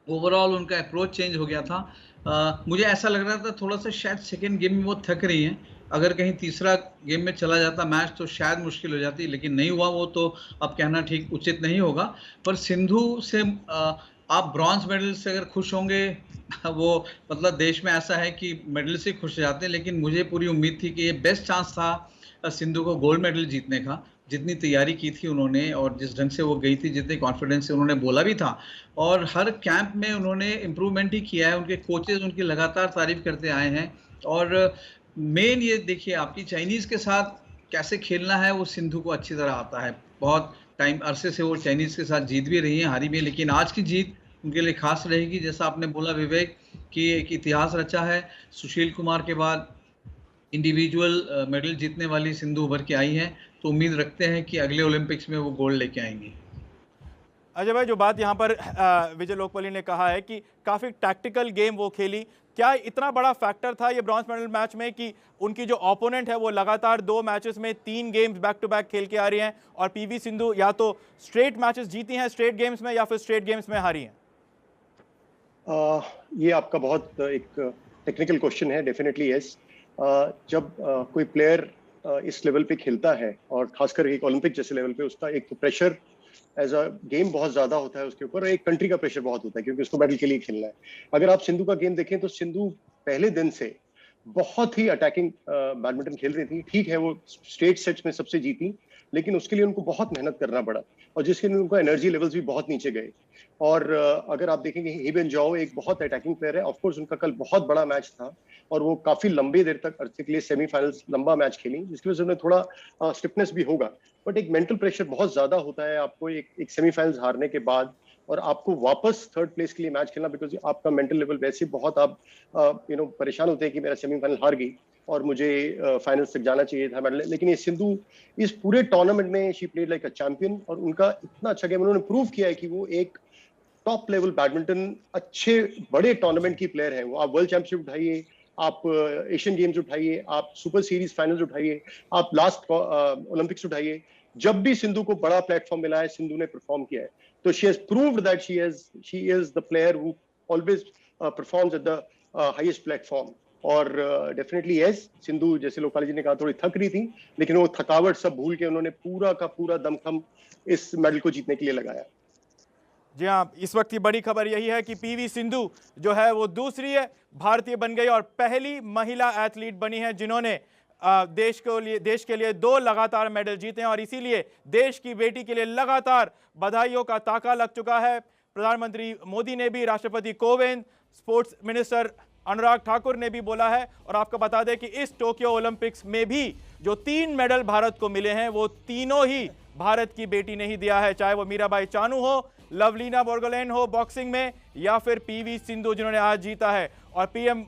ओवरऑल उनका अप्रोच चेंज हो गया था। मुझे ऐसा लग रहा था थोड़ा सा शायद सेकेंड गेम में वो थक रही हैं। अगर कहीं तीसरा गेम में चला जाता मैच तो शायद मुश्किल हो जाती, लेकिन नहीं हुआ वो तो अब कहना ठीक उचित नहीं होगा। पर सिंधु से आप ब्रॉन्ज मेडल से अगर खुश होंगे, वो मतलब देश में ऐसा है कि मेडल से खुश हो जाते हैं, लेकिन मुझे पूरी उम्मीद थी कि ये बेस्ट चांस था सिंधु को गोल्ड मेडल जीतने का। जितनी तैयारी की थी उन्होंने और जिस ढंग से वो गई थी, जितने कॉन्फिडेंस से उन्होंने बोला भी था, और हर कैंप में उन्होंने इम्प्रूवमेंट ही किया है। उनके कोचेज उनकी लगातार तारीफ करते आए हैं। और मेन ये देखिए, आपकी चाइनीज़ के साथ कैसे खेलना है वो सिंधु को अच्छी तरह आता है। बहुत टाइम अरसे से वो चाइनीज़ के साथ जीत भी रही हैं, हारी भी, लेकिन आज की जीत उनके लिए खास रहेगी। जैसा आपने बोला विवेक कि एक इतिहास रचा है। सुशील कुमार के बाद इंडिविजुअल मेडल जीतने वाली सिंधु उभर के आई हैं, तो उम्मीद रखते हैं कि अगले ओलंपिक्स में वो गोल्ड लेके आएंगी। अजय भाई, जो बात यहाँ पर विजय लोकपली ने कहा है कि काफ़ी टैक्टिकल गेम वो खेली, क्या इतना बड़ा फैक्टर था ये ब्रॉन्ज मेडल मैच में कि उनकी जो ओपोनेंट है वो लगातार 2 मैचेस में 3 गेम्स बैक टू बैक खेल के आ रही हैं, और पीवी सिंधु या तो स्ट्रेट मैचेस जीती हैं स्ट्रेट गेम्स में या फिर स्ट्रेट गेम्स में हारी हैं? ये आपका बहुत एक टेक्निकल क्वेश्चन है। Definitely yes. जब कोई प्लेयर इस लेवल पे खेलता है, और खासकर एक ओलंपिक जैसे लेवल पे, उसका एक तो प्रेशर एज अ गेम बहुत ज्यादा होता है उसके ऊपर, एक कंट्री का प्रेशर बहुत होता है क्योंकि उसको मेडल के लिए खेलना है। अगर आप सिंधु का गेम देखें तो सिंधु पहले दिन से बहुत ही अटैकिंग बैडमिंटन खेल रही थी। ठीक है, वो स्टेट सेट्स में सबसे जीती, लेकिन उसके लिए उनको बहुत मेहनत करना पड़ा, और जिसके लिए उनका एनर्जी लेवल्स भी बहुत नीचे गए। और अगर आप देखेंगे, ही बेंजाओ एक बहुत अटैकिंग प्लेयर है। ऑफकोर्स उनका कल बहुत बड़ा मैच था, और वो काफी लंबी देर तक अर्से के लिए सेमीफाइनल्स लंबा मैच खेली, जिसकी वजह से उन्हें थोड़ा स्टिफनेस भी होगा। बट एक मेंटल प्रेशर बहुत ज्यादा होता है आपको एक सेमीफाइनल्स हारने के बाद, और आपको वापस थर्ड प्लेस के लिए मैच खेलना, बिकॉज आपका मेंटल लेवल वैसे बहुत आप परेशान होते हैं कि मेरा सेमीफाइनल हार गई और मुझे फाइनल्स तक जाना चाहिए था मेडल। लेकिन ये सिंधु इस पूरे टूर्नामेंट में she played like a champion, और उनका इतना अच्छा गेम, उन्होंने प्रूव किया है कि वो एक टॉप लेवल बैडमिंटन अच्छे बड़े टूर्नामेंट की प्लेयर है। वो आप वर्ल्ड चैंपियनशिप उठाइए, आप एशियन गेम्स उठाइए, आप सुपर सीरीज फाइनल्स उठाइए, आप लास्ट ओलंपिक्स उठाइए, जब भी सिंधु को बड़ा प्लेटफॉर्म मिला है सिंधु ने परफॉर्म किया है। तो she has proved that she is the player who always performs at the highest platform. और डेफिनेटली यस, सिंधु जैसे लोकपाल जी ने कहा थोड़ी थक रही थी, लेकिन वो थकावट सब भूल के उन्होंने पूरा का पूरा दमखम इस मेडल को जीतने के लिए लगाया। जी हाँ, इस वक्त की बड़ी खबर यही है कि पीवी सिंधु जो है वो दूसरी है भारतीय बन गई और पहली महिला एथलीट बनी है जिन्होंने देश के लिए 2 लगातार मेडल जीते हैं, और इसीलिए देश की बेटी के लिए लगातार बधाइयों का ताका लग चुका है। प्रधानमंत्री मोदी ने भी, राष्ट्रपति कोविंद, स्पोर्ट्स मिनिस्टर अनुराग ठाकुर ने भी बोला है। और आपको बता दें कि इस टोक्यो ओलंपिक्स में भी जो 3 मेडल भारत को मिले हैं वो तीनों ही भारत की बेटी ने ही दिया है, चाहे वो मीराबाई चानू हो, लवलीना बोरगोहेन हो बॉक्सिंग में, या फिर पीवी सिंधु जिन्होंने आज जीता है। और पीएम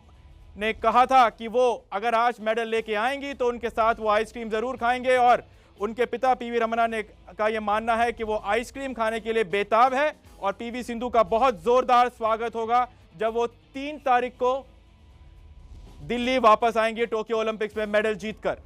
ने कहा था कि वो अगर आज मेडल लेके आएंगी तो उनके साथ वो आइसक्रीम जरूर खाएंगे, और उनके पिता पीवी रमना ने का ये मानना है कि वो आइसक्रीम खाने के लिए बेताब है, और पीवी सिंधु का बहुत जोरदार स्वागत होगा जब वो 3 तारीख को दिल्ली वापस आएंगे टोक्यो ओलंपिक्स में मेडल जीतकर।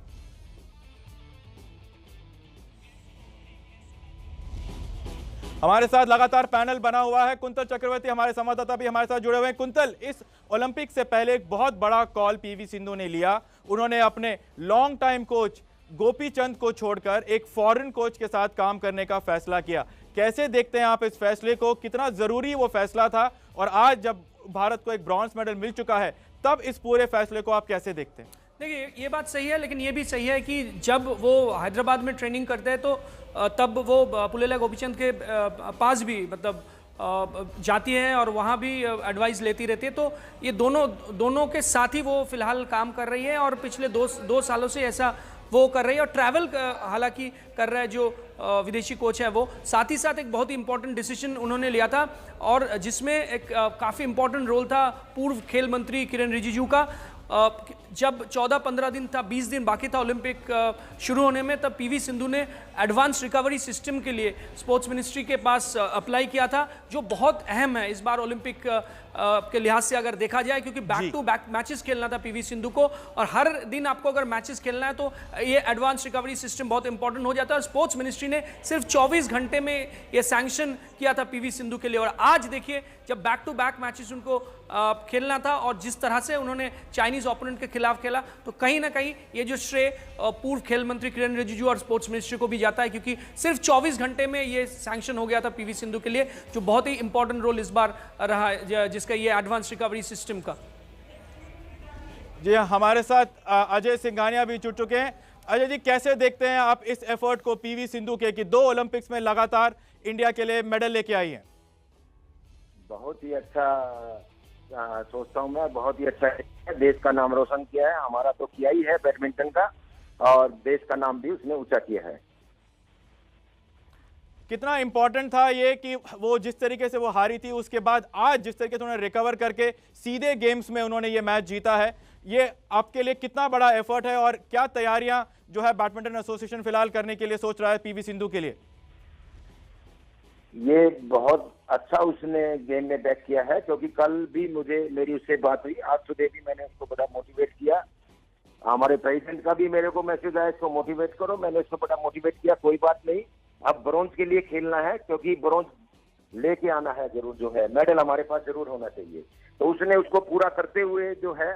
हमारे साथ लगातार पैनल बना हुआ है। कुंतल चक्रवर्ती हमारे संवाददाता भी हमारे साथ जुड़े हुए हैं। कुंतल, इस ओलंपिक से पहले एक बहुत बड़ा कॉल पीवी सिंधु ने लिया। उन्होंने अपने long time coach Gopi Chand को छोड़कर एक फॉरेन कोच के साथ काम करने का फैसला किया। कैसे देखते हैं आप इस फैसले को, कितना जरूरी वो फैसला था, और आज जब भारत को एक ब्रॉन्ज मेडल मिल चुका है तब इस पूरे फैसले को आप कैसे देखते हैं? देखिए, ये बात सही है, लेकिन ये भी सही है कि जब वो हैदराबाद में ट्रेनिंग करते हैं तो तब वो पुलेला गोपीचंद के पास भी मतलब जाती है और वहाँ भी एडवाइस लेती रहती है। तो ये दोनों के साथ ही वो फिलहाल काम कर रही है, और पिछले दो सालों से ऐसा वो कर रही है, और ट्रैवल हालांकि कर रहा है जो विदेशी कोच है वो। साथ ही साथ एक बहुत ही इंपॉर्टेंट डिसीजन उन्होंने लिया था, और जिसमें एक काफ़ी इंपॉर्टेंट रोल था पूर्व खेल मंत्री किरण रिजिजू का। जब 14-15 दिन था, 20 दिन बाकी था ओलंपिक शुरू होने में, तब पीवी सिंधु ने एडवांस रिकवरी सिस्टम के लिए स्पोर्ट्स मिनिस्ट्री के पास अप्लाई किया था, जो बहुत अहम है इस बार ओलंपिक के लिहाज से अगर देखा जाए, क्योंकि बैक टू बैक मैचेस खेलना था पीवी सिंधु को, और हर दिन आपको अगर मैचेस खेलना है तो ये एडवांस रिकवरी सिस्टम बहुत इंपॉर्टेंट हो जाता है। और स्पोर्ट्स मिनिस्ट्री ने सिर्फ 24 घंटे में ये सैंक्शन किया था पीवी सिंधु के लिए, और आज देखिए जब बैक टू बैक मैचेस उनको खेलना था और जिस तरह से उन्होंने चाइनीज ओपोनेंट के खिलाफ खेला, तो कहीं ना कहीं ये जो श्रेय पूर्व खेल मंत्री किरण रिजिजू और स्पोर्ट्स मिनिस्ट्री को भी जाता है, क्योंकि सिर्फ 24 घंटे में ये सैंक्शन हो गया था पीवी सिंधु के लिए, जो बहुत ही इंपॉर्टेंट रोल इस बार रहा है जिसका ये एडवांस रिकवरी सिस्टम का। जी हाँ, हमारे साथ अजय सिंघानिया भी जुड़ चुके हैं। अजय जी, कैसे देखते हैं आप इस एफर्ट को पीवी सिंधु के कि 2 ओलंपिक्स में लगातार इंडिया के लिए मेडल लेके आई हैं? बहुत ही अच्छा सोचता हूं मैं, बहुत ही अच्छा है। देश का नाम रोशन किया है, हमारा तो किया ही है बैडमिंटन का, और देश का नाम भी उसने ऊंचा किया है। कितना इंपॉर्टेंट था ये कि वो जिस तरीके से वो हारी थी, उसके बाद आज जिस तरीके से उन्होंने रिकवर करके सीधे गेम्स में उन्होंने ये मैच जीता है, ये आपके लिए कितना बड़ा एफर्ट है, और क्या तैयारियां जो है बैडमिंटन एसोसिएशन फिलहाल करने के लिए सोच रहा है पीवी सिंधु के लिए? ये बहुत अच्छा उसने गेम में बैक किया है, क्योंकि कल भी मेरी उससे बात हुई, आज सुबह भी मैंने उसको बड़ा मोटिवेट किया। हमारे प्रेसिडेंट का भी मेरे को मैसेज आया, इसको मोटिवेट करो, मैंने उसको बड़ा मोटिवेट किया। कोई बात नहीं, अब ब्रॉन्ज के लिए खेलना है, क्योंकि ब्रॉन्ज लेके आना है जरूर, जो है मेडल हमारे पास जरूर होना चाहिए। तो उसने उसको पूरा करते हुए जो है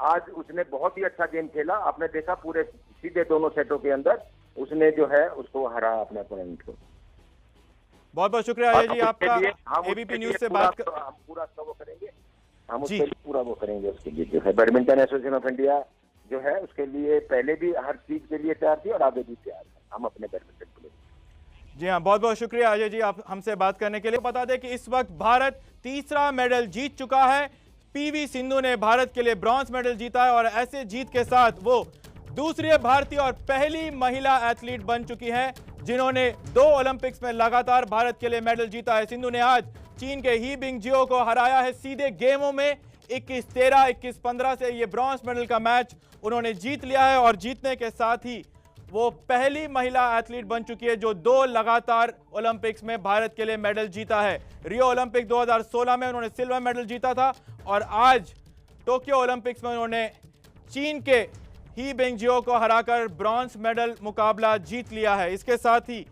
आज उसने बहुत ही अच्छा गेम खेला। आपने देखा पूरे सीधे दोनों सेटों के अंदर उसने जो है उसको हरा अपने अपोनेंट को। बहुत बहुत शुक्रिया अजय जी आपका एबीपी न्यूज से बात कर। हम पूरा वो करेंगे, हम उसके लिए पूरा वो करेंगे। उसके लिए जो है बैडमिंटन एसोसिएशन ऑफ इंडिया जो है उसके लिए पहले भी हर चीज के लिए तैयार थी और आगे भी तैयार है हम अपने बैडमिंटन के लिए। जी हाँ, बहुत बहुत शुक्रिया अजय जी आप हमसे बात करने के लिए। बता दें कि इस वक्त भारत तीसरा मेडल जीत चुका है। पीवी सिंधु ने भारत के लिए ब्रॉन्ज मेडल जीता है और ऐसे जीत के साथ वो दूसरी भारतीय और पहली महिला एथलीट बन चुकी है जिन्होंने 2 ओलंपिक्स में लगातार भारत के लिए मेडल जीता है। सिंधु ने आज चीन के ही बिंगजियो को हराया है सीधे गेमों में 21-13, 21-15 से। ये ब्रॉन्ज मेडल का मैच उन्होंने जीत लिया है और जीतने के साथ ही वो पहली महिला एथलीट बन चुकी है जो 2 लगातार ओलंपिक्स में भारत के लिए मेडल जीता है। रियो ओलंपिक 2016 में उन्होंने सिल्वर मेडल जीता था और आज टोक्यो ओलंपिक्स में उन्होंने चीन के ही बिंगजियो को हराकर ब्रॉन्ज मेडल मुकाबला जीत लिया है। इसके साथ ही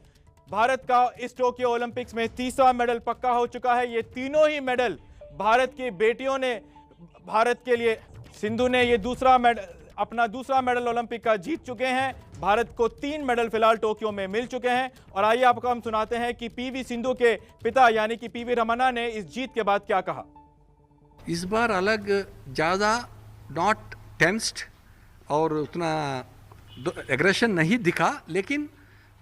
भारत का इस टोक्यो ओलंपिक्स में तीसरा मेडल पक्का हो चुका है। ये तीनों ही मेडल भारत की बेटियों ने भारत के लिए, सिंधु ने ये अपना दूसरा मेडल ओलंपिक का जीत चुके हैं। भारत को 3 मेडल फिलहाल टोक्यो में मिल चुके हैं। और आइए आपको हम सुनाते हैं कि पीवी सिंधु के पिता यानी कि पीवी रमन्ना ने इस जीत के बाद क्या कहा। इस बार अलग ज़्यादा नॉट टेंस्ड और उतना एग्रेशन नहीं दिखा, लेकिन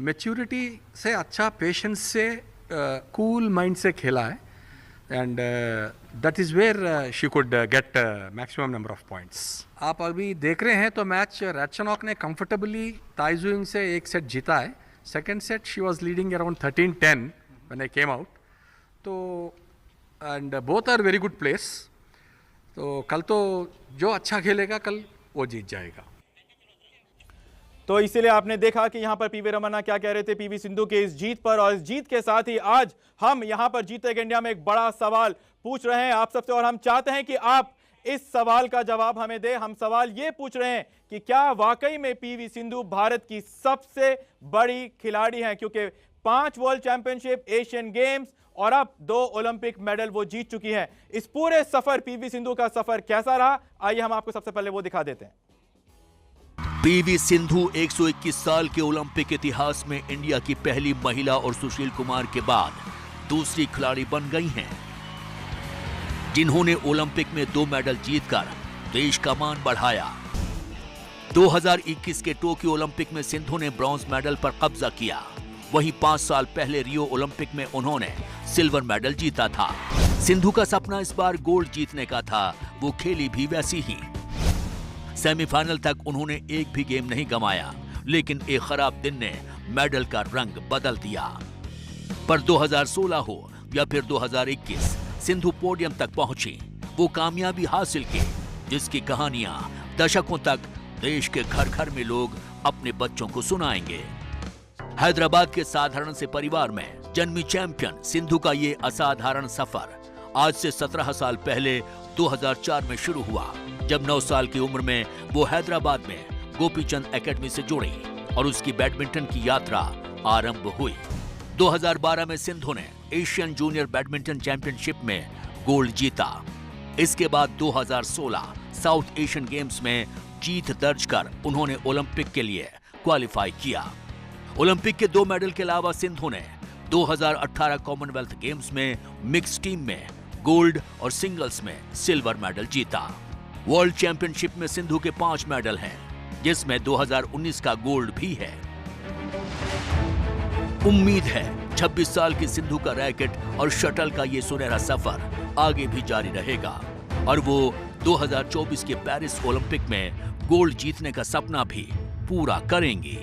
मैच्योरिटी से अच्छा, पेशेंस से, कूल माइंड से खेला है and that is where she could get maximum number of points. आप अभी देख रहे हैं तो मैच रैटशनॉक ने कंफर्टेबली ताइजुइंग से एक सेट जीता है। Second set she was leading around 13-10 when I came out. तो and both are very good players. तो कल तो जो अच्छा खेलेगा कल वो जीत जाएगा। तो इसीलिए आपने देखा कि यहां पर पीवी रमन्ना क्या कह रहे थे पीवी सिंधु के इस जीत पर। और इस जीत के साथ ही आज हम यहां पर जीते इंडिया में एक बड़ा सवाल पूछ रहे हैं आप सबसे और हम चाहते हैं कि आप इस सवाल का जवाब हमें दें। हम सवाल ये पूछ रहे हैं कि क्या वाकई में पीवी सिंधु भारत की सबसे बड़ी खिलाड़ी हैं, क्योंकि 5 वर्ल्ड चैंपियनशिप, एशियन गेम्स और अब 2 ओलंपिक मेडल वो जीत चुकी हैं। इस पूरे सफर पीवी सिंधु का सफर कैसा रहा, आइए हम आपको सबसे पहले वो दिखा देते हैं। पीवी सिंधु 121 साल के ओलंपिक इतिहास में इंडिया की पहली महिला और सुशील कुमार के बाद दूसरी खिलाड़ी बन गई हैं, जिन्होंने ओलंपिक में 2 मेडल जीतकर देश का मान बढ़ाया। 2021 के टोक्यो ओलंपिक में सिंधु ने ब्रॉन्ज मेडल पर कब्जा किया। वहीं 5 साल पहले रियो ओलंपिक में उन्होंने सिल्वर मेडल जीता था। सिंधु का सपना इस बार गोल्ड जीतने का था, वो खेली भी वैसी ही। सेमीफाइनल तक उन्होंने एक भी गेम नहीं गंवाया, लेकिन एक खराब दिन ने मेडल का रंग बदल दिया। पर 2016 हो या फिर 2021, सिंधु पोडियम तक पहुंची, वो कामयाबी हासिल की जिसकी कहानियां दशकों तक देश के घर घर में लोग अपने बच्चों को सुनाएंगे। हैदराबाद के साधारण से परिवार में जन्मी चैंपियन सिंधु का ये असाधारण सफर आज से 17 साल पहले 2004 में शुरू हुआ, जब 9 साल की उम्र में वो हैदराबाद में गोपीचंद एकेडमी से जुड़ी और उसकी बैडमिंटन की यात्रा आरंभ हुई। 2012 में सिंधु ने एशियन जूनियर बैडमिंटन चैंपियनशिप में गोल्ड जीता। इसके बाद 2016 साउथ एशियन गेम्स में जीत दर्ज कर उन्होंने ओलंपिक के लिए क्वालिफाई किया। ओलंपिक के 2 मेडल के अलावा सिंधु ने 2018 कॉमनवेल्थ गेम्स में मिक्स टीम में गोल्ड और सिंगल्स में सिल्वर मेडल जीता। वर्ल्ड चैंपियनशिप में सिंधु के 5 मेडल हैं, जिसमें 2019 का गोल्ड भी है। उम्मीद है 26 साल की सिंधु का रैकेट और शटल का ये सुनहरा सफर आगे भी जारी रहेगा और वो 2024 के पेरिस ओलंपिक में गोल्ड जीतने का सपना भी पूरा करेंगी।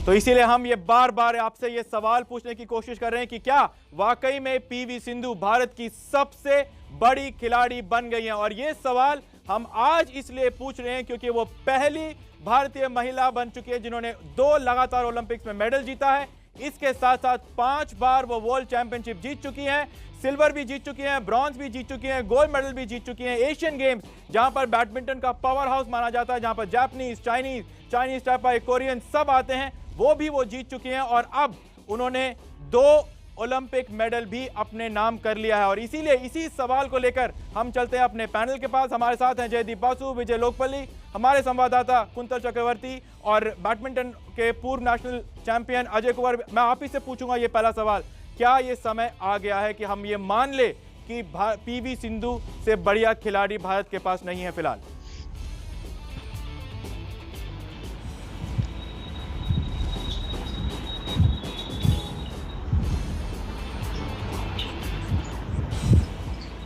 तो इसीलिए हम ये बार बार आपसे ये सवाल पूछने की कोशिश कर रहे हैं कि क्या वाकई में पीवी सिंधु भारत की सबसे बड़ी खिलाड़ी बन गई हैं। और ये सवाल हम आज इसलिए पूछ रहे हैं क्योंकि वो पहली भारतीय महिला बन चुकी है जिन्होंने 2 लगातार ओलंपिक्स में मेडल जीता है। इसके साथ साथ 5 बार वो वर्ल्ड चैंपियनशिप जीत चुकी हैं, सिल्वर भी जीत चुकी हैं, ब्रॉन्ज भी जीत चुकी हैं, गोल्ड मेडल भी जीत चुकी हैं। एशियन गेम्स जहां पर बैडमिंटन का पावर हाउस माना जाता है, जहां पर जापानीज, चाइनीज टाइप, कोरियन सब आते हैं, वो भी वो जीत चुकी हैं। और अब उन्होंने 2 ओलंपिक मेडल भी अपने नाम कर लिया है। और इसीलिए इसी सवाल को लेकर हम चलते हैं अपने पैनल के पास। हमारे साथ हैं जयदीप बासु, विजय लोकपल्ली, हमारे संवाददाता कुंतल चक्रवर्ती और बैडमिंटन के पूर्व नेशनल चैंपियन अजय कुमार। मैं आप ही से पूछूंगा ये पहला सवाल, क्या ये समय आ गया है कि हम ये मान ले कि पीवी सिंधु से बढ़िया खिलाड़ी भारत के पास नहीं है फिलहाल?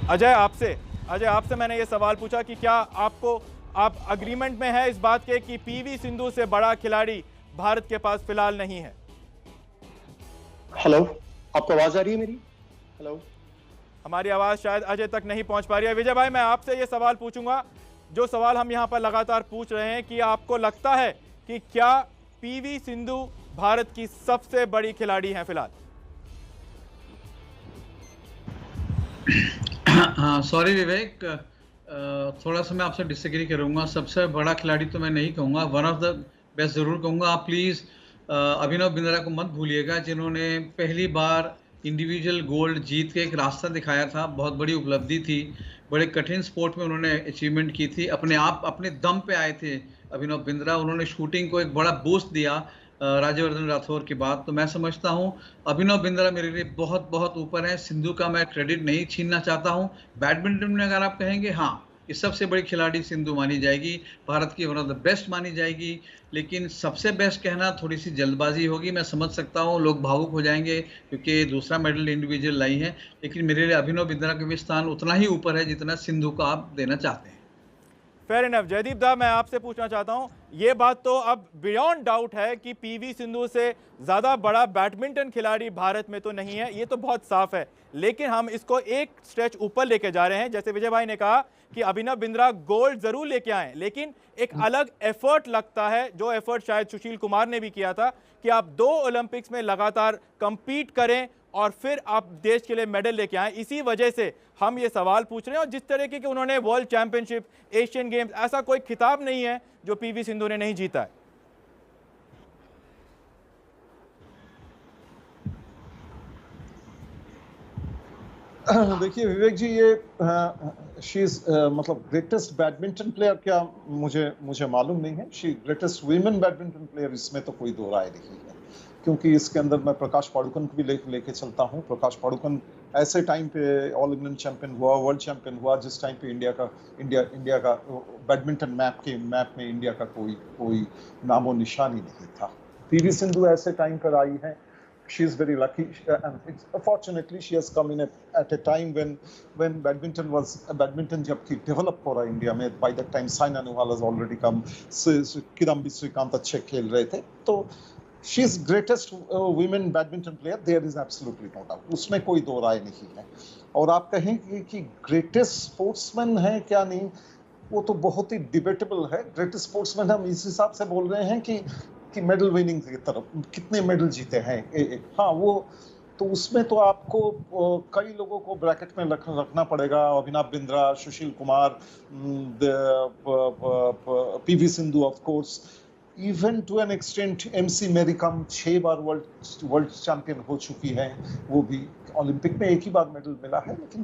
अजय आपसे मैंने ये सवाल पूछा कि क्या आप अग्रीमेंट में है इस बात के कि पीवी सिंधु से बड़ा खिलाड़ी भारत के पास फिलहाल नहीं है? हेलो, आपको आवाज आ रही है मेरी? हेलो, हमारी आवाज शायद अजय तक नहीं पहुंच पा रही है। विजय भाई, मैं आपसे ये सवाल पूछूंगा, जो सवाल हम यहां पर लगातार पूछ रहे हैं कि आपको लगता है कि क्या पीवी सिंधु भारत की सबसे बड़ी खिलाड़ी हैं फिलहाल? हाँ, सॉरी विवेक, थोड़ा सा मैं आपसे डिसएग्री करूंगा। सबसे बड़ा खिलाड़ी तो मैं नहीं कहूंगा, वन ऑफ द बेस्ट जरूर कहूंगा। आप प्लीज़ अभिनव बिंद्रा को मत भूलिएगा, जिन्होंने पहली बार इंडिविजुअल गोल्ड जीत के एक रास्ता दिखाया था। बहुत बड़ी उपलब्धि थी, बड़े कठिन स्पोर्ट में उन्होंने अचीवमेंट की थी। अपने दम पे आए थे अभिनव बिंद्रा। उन्होंने शूटिंग को एक बड़ा बूस्ट दिया राज्यवर्धन राठौर के बाद। तो मैं समझता हूं अभिनव बिंद्रा मेरे लिए बहुत बहुत ऊपर है। सिंधु का मैं क्रेडिट नहीं छीनना चाहता हूं। बैडमिंटन में अगर आप कहेंगे, हाँ, इस सबसे बड़ी खिलाड़ी सिंधु मानी जाएगी, भारत की वन ऑफ द बेस्ट मानी जाएगी। लेकिन सबसे बेस्ट कहना थोड़ी सी जल्दबाजी होगी। मैं समझ सकता हूँ लोग भावुक हो जाएंगे क्योंकि दूसरा मेडल इंडिविजुअल लाई है, लेकिन मेरे लिए अभिनव बिंद्रा का भी स्थान उतना ही ऊपर है जितना सिंधु का आप देना चाहते हैं। Fair enough. जयदीप दा, मैं आपसे पूछना चाहता हूं, ये बात तो अब बियॉन्ड डाउट है कि पीवी सिंधु से ज्यादा बड़ा बैडमिंटन खिलाड़ी भारत में तो नहीं है, ये तो बहुत साफ है। लेकिन हम इसको एक स्टेज ऊपर लेके जा रहे हैं। जैसे विजय भाई ने कहा कि अभिनव बिंद्रा गोल्ड जरूर लेके आए, लेकिन एक अलग एफर्ट लगता है, जो एफर्ट शायद सुशील कुमार ने भी किया था कि आप 2 ओलंपिक्स में लगातार कंपीट करें और फिर आप देश के लिए मेडल लेके आए। इसी वजह से हम ये सवाल पूछ रहे हैं। और जिस तरीके के उन्होंने वर्ल्ड चैंपियनशिप, एशियन गेम्स, ऐसा कोई खिताब नहीं है जो पीवी सिंधु ने नहीं जीता है। देखिए विवेक जी, ये शी इज मतलब ग्रेटेस्ट बैडमिंटन प्लेयर क्या, मुझे मालूम नहीं है। She greatest women badminton player, इसमें तो कोई दो राय नहीं है, क्योंकि इसके अंदर मैं प्रकाश पाडुकोन को भी लेके चलता हूँ। प्रकाश पाडुकोन ऐसे टाइम पे ऑल इंग्लैंड चैंपियन हुआ, वर्ल्ड चैंपियन हुआ, जिस टाइम पे इंडिया का बैडमिंटन मैप में इंडिया का कोई नामो निशान ही नहीं था। पीवी सिंधु ऐसे टाइम पर आई है she is very lucky, and fortunately she has come in at a time when badminton जब की develop हो रहा है इंडिया में. By that time Saina Nehwal has already come, Kidambi Shrikant अच्छे खेल रहे थे. तो she is greatest women badminton player, there is absolutely no doubt, उसमें कोई दो राय नहीं है. और आप कहें कि ग्रेटेस्ट स्पोर्ट्समैन है क्या नहीं, वो तो बहुत ही डिबेटेबल है. ग्रेटेस्ट स्पोर्ट्समैन हम इस हिसाब से बोल रहे हैं कि मेडल विनिंग की तरफ कितने मेडल जीते हैं. हाँ, वो तो उसमें तो आपको कई लोगों को ब्रैकेट में रखना पड़ेगा. Abhinav Bindra, Sushil Kumar, PV Sindhu of course, even to an extent MC Mary Kom 6 bar world champion हो चुकी है. वो भी ओलंपिक में एक ही बार मेडल मिला है, लेकिन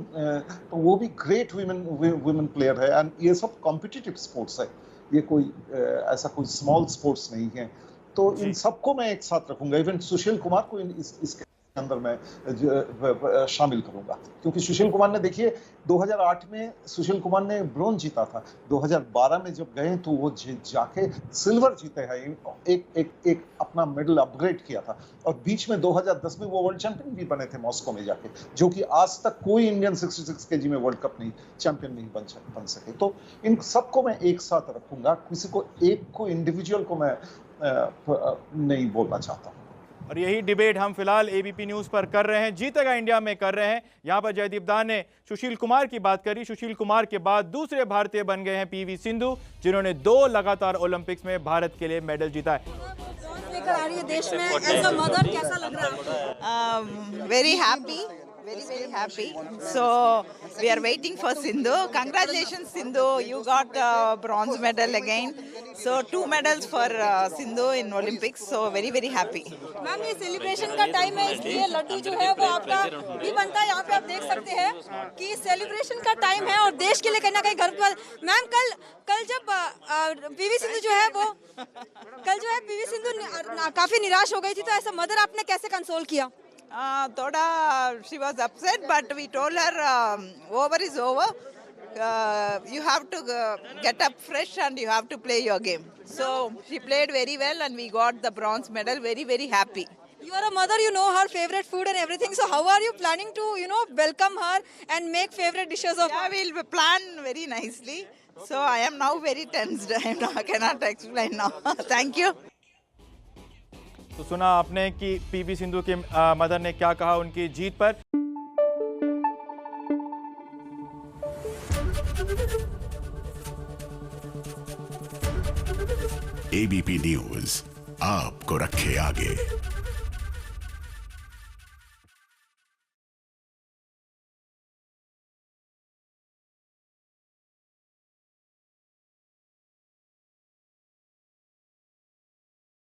तो वो भी ग्रेट वुमेन प्लेयर है. एंड ये सब कॉम्पिटिटिव स्पोर्ट्स है, ये कोई ऐसा कोई स्मॉल स्पोर्ट्स नहीं है. तो इन सबको मैं एक साथ रखूंगा. इवन सुशील कुमार को इसके अंदर मैं शामिल करूंगा, क्योंकि सुशील कुमार ने, देखिए 2008 में सुशील कुमार ने ब्रोंज जीता था. 2012 में जब गए तो वो जाके सिल्वर जीते हैं, एक अपना मेडल अपग्रेड किया था. और बीच में 2010 में वो वर्ल्ड चैंपियन भी बने थे मॉस्को में जाके, जो कि आज तक कोई इंडियन 66 केजी में वर्ल्ड कप नहीं चैंपियन नहीं बन सके. तो इन सबको मैं एक साथ रखूंगा, किसी को एक को इंडिविजुअल को मैं नहीं बोलना चाहता. और यही डिबेट हम फिलहाल एबीपी न्यूज़ पर कर रहे हैं, जीतेगा इंडिया में कर रहे हैं. यहाँ पर जयदीप दान ने सुशील कुमार की बात करी. सुशील कुमार के बाद दूसरे भारतीय बन गए हैं पीवी सिंधु, जिन्होंने 2 लगातार ओलंपिक्स में भारत के लिए मेडल जीता है. लेकर आ रही है देश में, एज अ मदर कैसा लग रहा है? Very happy. Very happy. So we are waiting for Sindhu. Congratulations Sindhu, you got bronze medal again. So 2 medals for Sindhu in Olympics. So very happy. Ma'am, ये सेलिब्रेशन का time है, इसलिए लड्डू जो है वो आपका भी बनता है. यहाँ पे आप देख सकते हैं कि सेलिब्रेशन का टाइम है और देश के लिए कहीं ना कहीं गर्व की बात. मैम, कल जब पीवी सिंधु जो है वो पीवी सिंधु काफी निराश हो गई थी, तो ऐसा मदर आपने कैसे कंसोल किया? थोड़ा she was upset, but we told her over is over. You have to get up fresh and you have to play your game. So she played very well and we got the bronze medal. Very happy. You are a mother, you know her favorite food and everything. So how are you planning to, welcome her and make favorite dishes of her? Yeah, we'll plan very nicely. So I am now very tensed. I cannot explain now. Thank you. तो सुना आपने कि PV Sindhu के mother ने क्या कहा उनकी जीत पर. एबीपी न्यूज़ आपको रखे आगे.